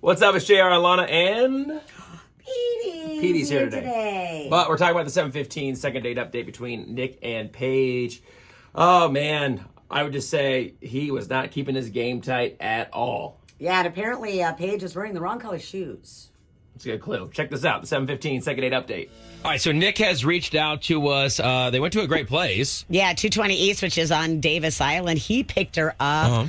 What's up? It's JR, Alana, and Petey's here today. But we're talking about the 7:15 second date update between Nick and Paige. Oh, man. I would just say he was not keeping his game tight at all. Yeah, and apparently Paige was wearing the wrong color shoes. Let's get a clue. Check this out, the 7:15 second date update. All right, so Nick has reached out to us. They went to a great place. Yeah, 220 East, which is on Davis Island. He picked her up.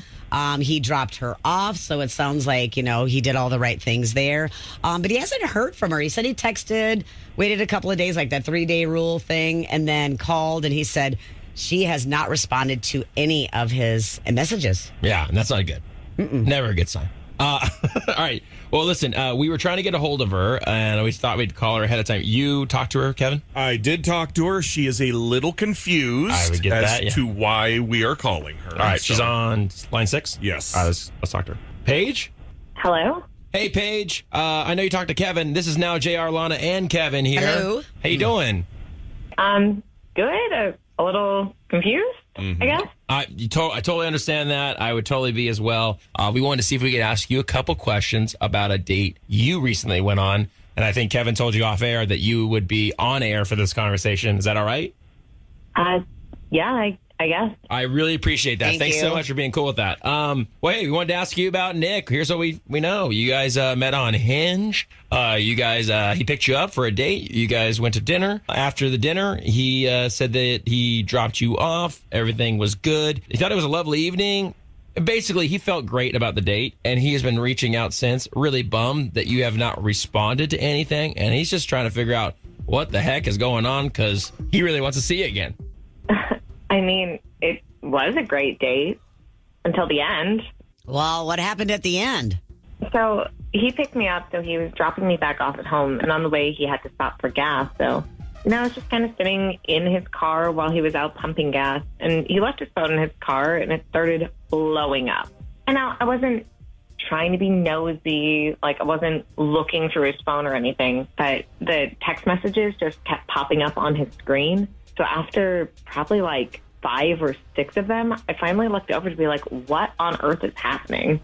He dropped her off, so it sounds like, he did all the right things there. But he hasn't heard from her. He said he texted, waited a couple of days, like that 3-day rule thing, and then called, and he said she has not responded to any of his messages. Yeah, and that's not good. Never a good sign. All right. Well, listen, we were trying to get a hold of her, and we thought we'd call her ahead of time. You talked to her, Kevin? I did talk to her. She is a little confused to why we are calling her. All right, she's on line 6? Yes. All right, let's talk to her. Paige? Hello? Hey, Paige. I know you talked to Kevin. This is now JR, Lana, and Kevin here. Hello. How you doing? Good. A little confused, I guess. I totally understand that. I would totally be as well. We wanted to see if we could ask you a couple questions about a date you recently went on. And I think Kevin told you off air that you would be on air for this conversation. Is that all right? Yeah, I guess. I really appreciate that. Thanks so much for being cool with that. Well, hey, we wanted to ask you about Nick. Here's what we know. You guys met on Hinge. He picked you up for a date. You guys went to dinner. After the dinner, he said that he dropped you off. Everything was good. He thought it was a lovely evening. Basically, he felt great about the date, and he has been reaching out since, really bummed that you have not responded to anything, and he's just trying to figure out what the heck is going on because he really wants to see you again. I mean, it was a great date until the end. Well, what happened at the end? So he picked me up, so he was dropping me back off at home, and on the way he had to stop for gas. So, I was just kind of sitting in his car while he was out pumping gas, and he left his phone in his car, and it started blowing up. And now I wasn't trying to be nosy, like I wasn't looking through his phone or anything, but the text messages just kept popping up on his screen. So after probably like 5 or 6 of them, I finally looked over to be like, what on earth is happening?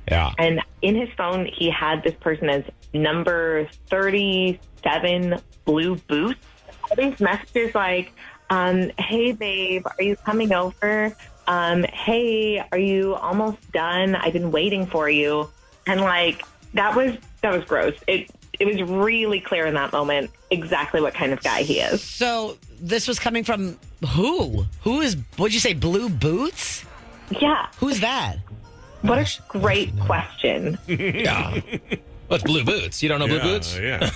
Yeah. And in his phone, he had this person as number 37 blue boots. All these messages like, hey, babe, are you coming over? Hey, are you almost done? I've been waiting for you. And like, that was gross. It was really clear in that moment exactly what kind of guy he is. So this was coming from who? What'd you say, Blue Boots? Yeah. Who's that? What a great question. Yeah. What's Blue Boots? You don't know Blue Boots? Yeah.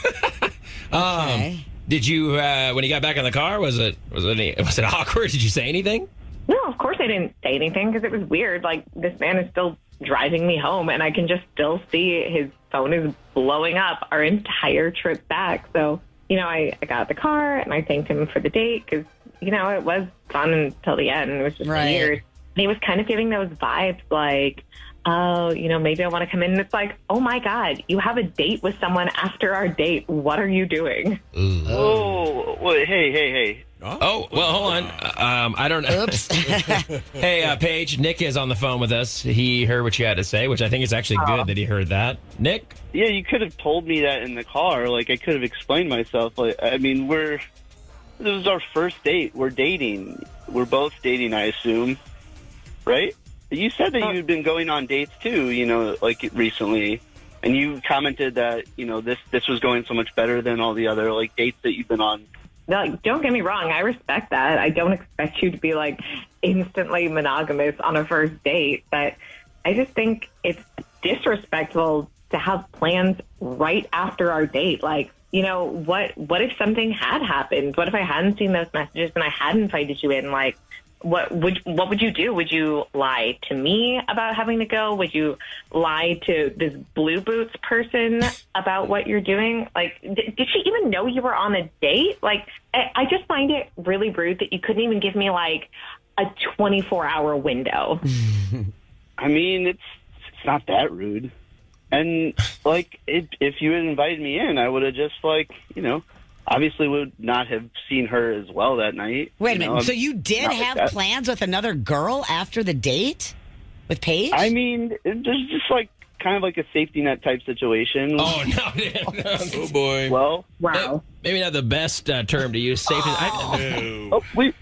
Okay. Did you, when you got back in the car, was it awkward? Did you say anything? No, of course I didn't say anything because it was weird. Like, this man is still driving me home, and I can just still see his phone is blowing up our entire trip back. So, I got out the car, and I thanked him for the date because, it was fun until the end. It was just weird. And he was kind of giving those vibes like, oh, maybe I want to come in. And it's like, oh, my God, you have a date with someone after our date. What are you doing? Ooh. Oh, well, hey. Oh, well, hold on. I don't know. Oops. Hey, Paige, Nick is on the phone with us. He heard what you had to say, which I think is actually good that he heard that. Nick? Yeah, you could have told me that in the car. Like, I could have explained myself. Like, I mean, this is our first date. We're dating. We're both dating, I assume. Right? You said that you'd been going on dates too, like recently. And you commented that, this was going so much better than all the other, like, dates that you've been on. No, don't get me wrong. I respect that. I don't expect you to be like instantly monogamous on a first date, but I just think it's disrespectful to have plans right after our date. Like, what if something had happened? What if I hadn't seen those messages and I hadn't invited you in? Like, what would you do? Would you lie to me about having to go? Would you lie to this Blue Boots person about what you're doing? Like, did she even know you were on a date? Like, I just find it really rude that you couldn't even give me like a 24-hour window. I mean, it's not that rude. And like, if you had invited me in, I would have just obviously would not have seen her as well that night. Wait a minute. So you did have plans with another girl after the date with Paige? I mean, there's just like kind of like a safety net type situation. Oh, no. Oh, boy. Well, Wow. Maybe not the best term to use. Safety. we've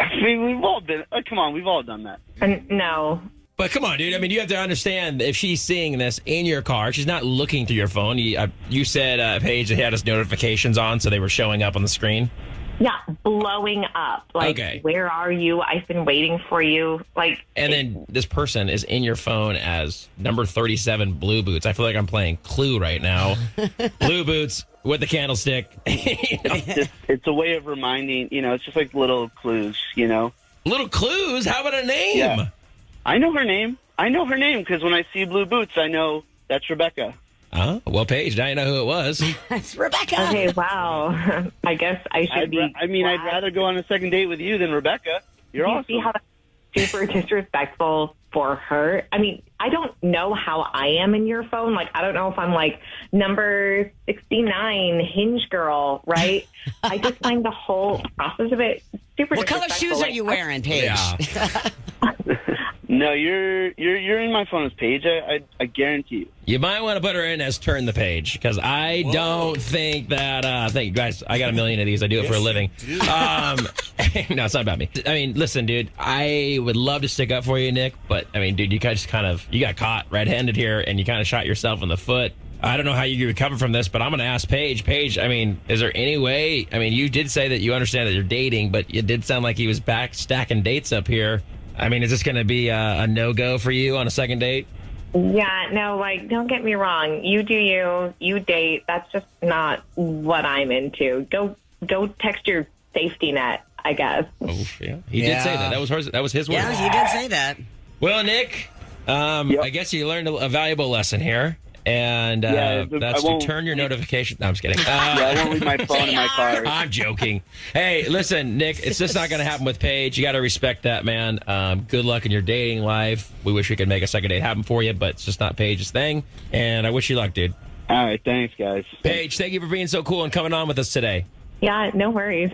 all been. Come on, we've all done that. And no. But come on, dude. I mean, you have to understand if she's seeing this in your car, she's not looking through your phone. You said, Paige, they had us notifications on, so they were showing up on the screen. Yeah, blowing up. Like, Okay. Where are you? I've been waiting for you. Like, And then this person is in your phone as number 37 Blue Boots. I feel like I'm playing Clue right now. Blue Boots with the candlestick. It's a way of reminding. It's just like little clues. Little clues? How about a name? Yeah. I know her name. Because when I see Blue Boots, I know that's Rebecca. Oh, well, Paige, now you know who it was. That's Rebecca. okay, wow. I guess I should I'd rather go on a second date with you than Rebecca. You're awesome. See how that's super disrespectful for her? I mean, I don't know how I am in your phone. Like, I don't know if I'm like number 69 Hinge girl, right? I just find the whole process of it super What color disrespectful. shoes are you wearing, Paige? Yeah. No, you're in my phone as Paige. I guarantee you. You might want to put her in as Turn the Page, because I don't think that. Thank you, guys. I got a million of these. I do it for a living. No, it's not about me. I mean, listen, dude. I would love to stick up for you, Nick, but I mean, dude, you guys you got caught red-handed here, and you kind of shot yourself in the foot. I don't know how you recover from this, but I'm going to ask Paige. Paige, I mean, is there any way? I mean, you did say that you understand that you're dating, but it did sound like he was back stacking dates up here. I mean, is this going to be a no-go for you on a second date? Yeah, no, like, don't get me wrong. You do you date. That's just not what I'm into. Go text your safety net, I guess. Oh, yeah. He did say that. That was his word. Yeah, he did say that. Well, Nick, I guess you learned a valuable lesson here. And that's to turn your notification. No, I'm just kidding. I won't leave my phone in my car. I'm joking. Hey, listen, Nick, it's just not going to happen with Paige. You got to respect that, man. Good luck in your dating life. We wish we could make a second date happen for you, but it's just not Paige's thing. And I wish you luck, dude. All right, thanks, guys. Paige, thank you for being so cool and coming on with us today. Yeah, no worries.